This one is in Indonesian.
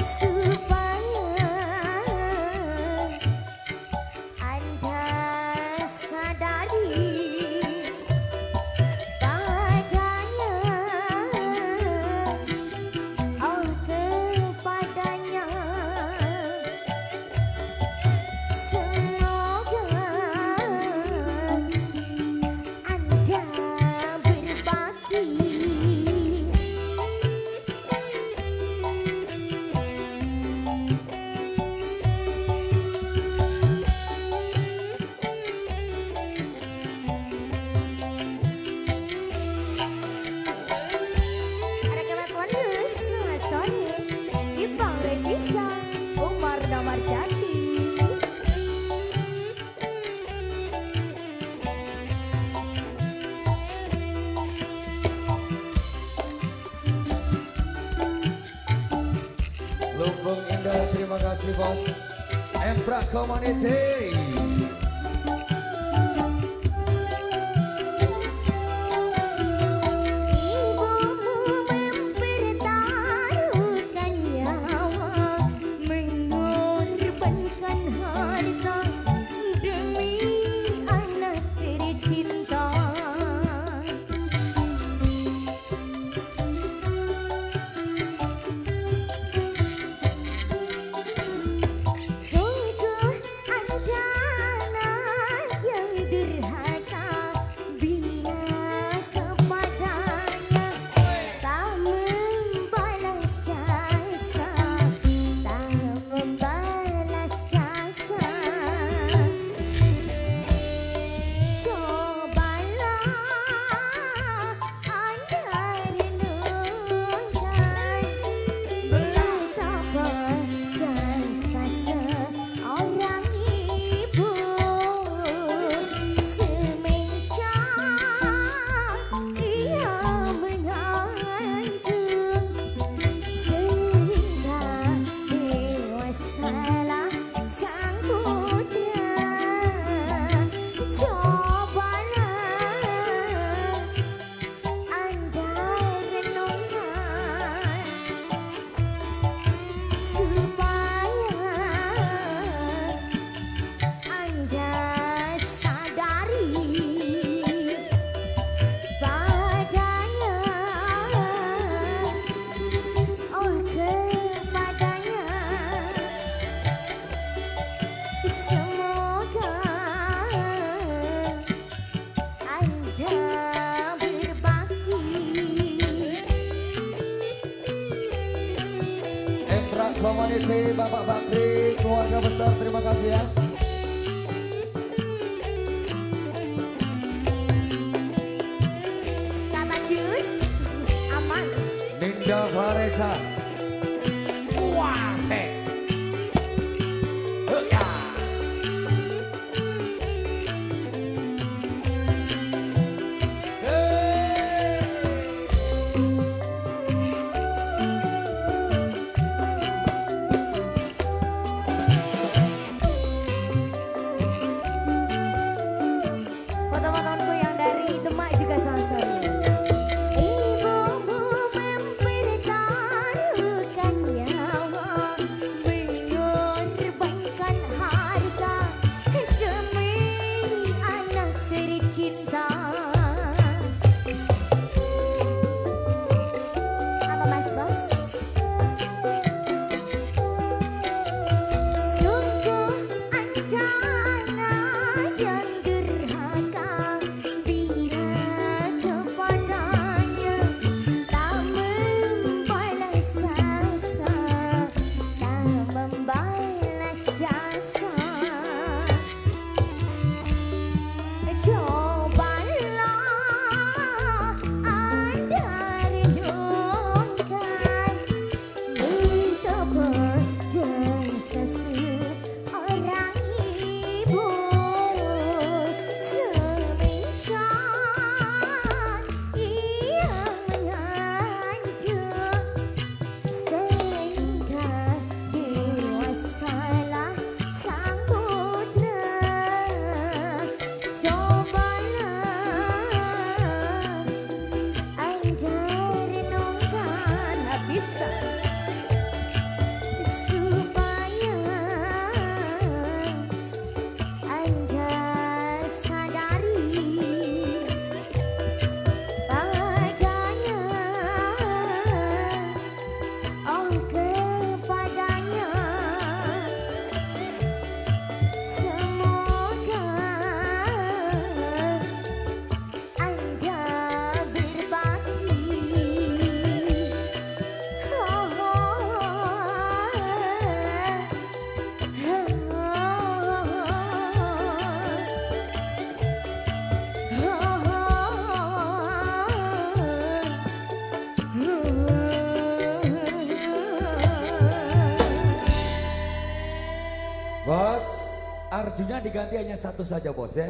supaya Anda sadari padanya, oh kepadanya. Semoga Anda berbakti. Ada kebetulan selamat sore Ipang Regisa Umar Damar Jati. Lumbung Indah, terima kasih bos. Empra Community. Ibumu mempertaruhkan nyawa, mengorbankan harta demi anak tercinta. Sungguh Anda anak yang durhaka, bila kepadanya tak membalas jasa, tak membalas jasa. Cobalah Anda renungkan betapa jasa seorang ibu, semenjak ia mengandung sehingga dewasalah sang putra. Cobalah Anda renungkan supaya Anda sadari padanya, oh kepadanya. Semoga Anda berbakti. Empra Community, Bapak Bakri, keluarga besar, terima kasih ya. Tata Jus aman. Ninda Faresa. Wah, ya. Buat teman-temanku yang dari Demak juga selamat sore. Ibumu mempertaruhkan nyawa, mengorbankan harta demi anak tercinta. Apa Mas Bos? Sungguh Anda anak yang durhaka, bila kepadanya tak membalas jasa, tak membalas jasa. Cobalah Anda renungkan betapa jasa seorang ibu, semenjak ia mengandung sehingga dewasalah sang putra. Cobalah Anda renungkan, habiskan Tarjunya diganti hanya satu saja bos ya.